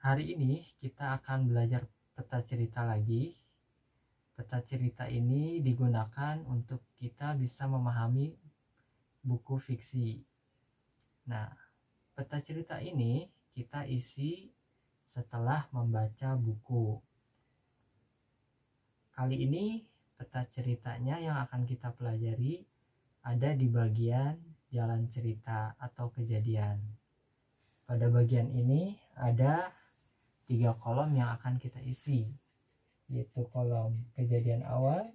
Hari ini kita akan belajar peta cerita lagi. Peta cerita ini digunakan untuk kita bisa memahami buku fiksi. Nah, peta cerita ini kita isi setelah membaca buku. Kali ini peta ceritanya yang akan kita pelajari ada di bagian jalan cerita atau kejadian. Pada bagian ini ada 3 kolom yang akan kita isi, yaitu kolom kejadian awal,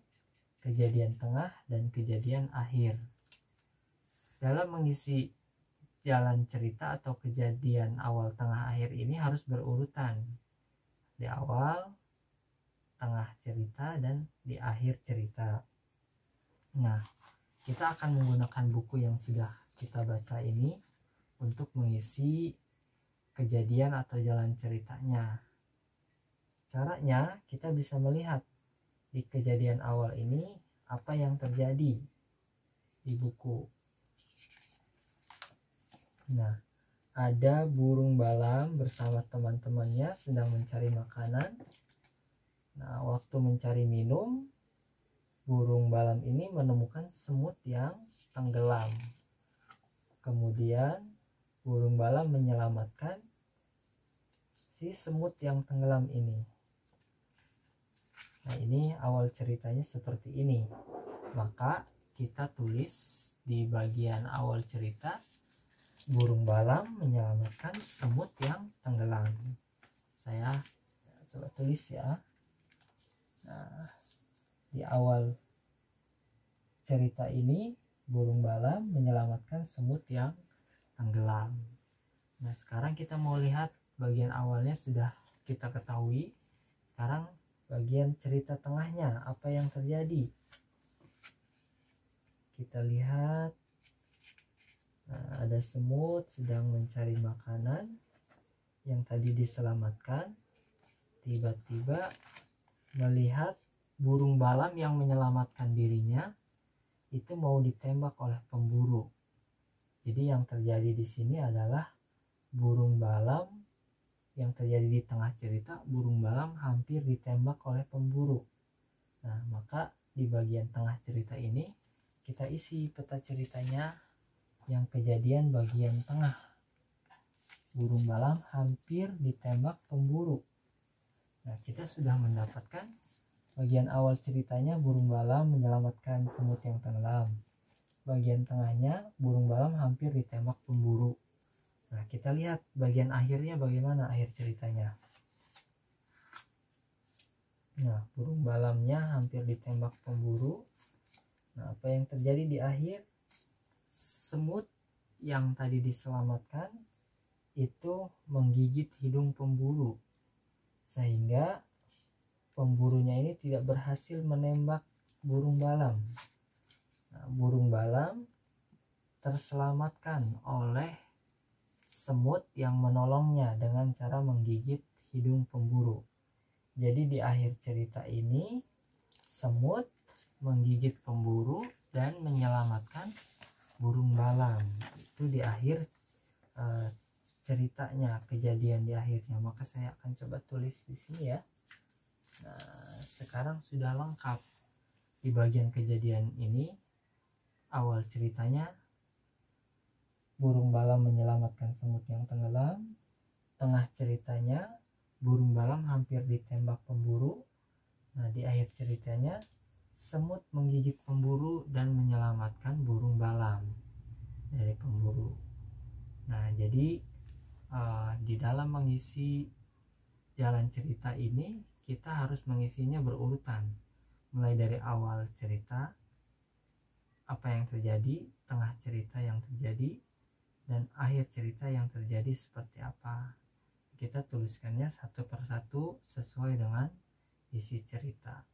kejadian tengah, dan kejadian akhir. Dalam mengisi jalan cerita atau kejadian awal, tengah, akhir ini harus berurutan. Di awal, tengah cerita, dan di akhir cerita. Nah, kita akan menggunakan buku yang sudah kita baca ini untuk mengisi kejadian atau jalan ceritanya. Caranya kita bisa melihat di kejadian awal ini apa yang terjadi di buku. Nah, ada burung balam bersama teman-temannya sedang mencari makanan. Nah, waktu mencari minum, burung balam ini menemukan semut yang tenggelam. Kemudian burung balam menyelamatkan si semut yang tenggelam ini. Nah, ini awal ceritanya seperti ini. Maka kita tulis di bagian awal cerita, burung balam menyelamatkan semut yang tenggelam. Saya coba tulis ya. Nah, di awal cerita ini, burung balam menyelamatkan semut yang tenggelam. Nah, sekarang kita mau lihat bagian awalnya sudah kita ketahui. Sekarang bagian cerita tengahnya, apa yang terjadi? Kita lihat. Nah, ada semut sedang mencari makanan yang tadi diselamatkan. Tiba-tiba melihat burung balam yang menyelamatkan dirinya itu mau ditembak oleh pemburu. Jadi yang terjadi di sini adalah burung balam yang terjadi di tengah cerita, burung balam hampir ditembak oleh pemburu. Nah, maka di bagian tengah cerita ini kita isi peta ceritanya yang kejadian bagian tengah. Burung balam hampir ditembak pemburu. Nah, kita sudah mendapatkan bagian awal ceritanya, burung balam menyelamatkan semut yang tenggelam. Bagian tengahnya, burung balam hampir ditembak pemburu. Nah, kita lihat bagian akhirnya bagaimana akhir ceritanya. Nah, burung balamnya hampir ditembak pemburu. Nah, apa yang terjadi di akhir? Semut yang tadi diselamatkan itu menggigit hidung pemburu, sehingga pemburunya ini tidak berhasil menembak burung balam. Nah, burung balam terselamatkan oleh semut yang menolongnya dengan cara menggigit hidung pemburu. Jadi di akhir cerita ini, semut menggigit pemburu dan menyelamatkan burung balam. Itu di akhir ceritanya, kejadian di akhirnya. Maka saya akan coba tulis di sini ya. Nah, sekarang sudah lengkap. Di bagian kejadian ini, awal ceritanya, burung balam menyelamatkan semut yang tenggelam. Tengah ceritanya, burung balam hampir ditembak pemburu. Nah, di akhir ceritanya, semut menggigit pemburu dan menyelamatkan burung balam dari pemburu. Nah, jadi di dalam mengisi jalan cerita ini kita harus mengisinya berurutan, mulai dari awal cerita, apa yang terjadi, tengah cerita yang terjadi, dan akhir cerita yang terjadi seperti apa. Kita tuliskannya satu persatu sesuai dengan isi cerita.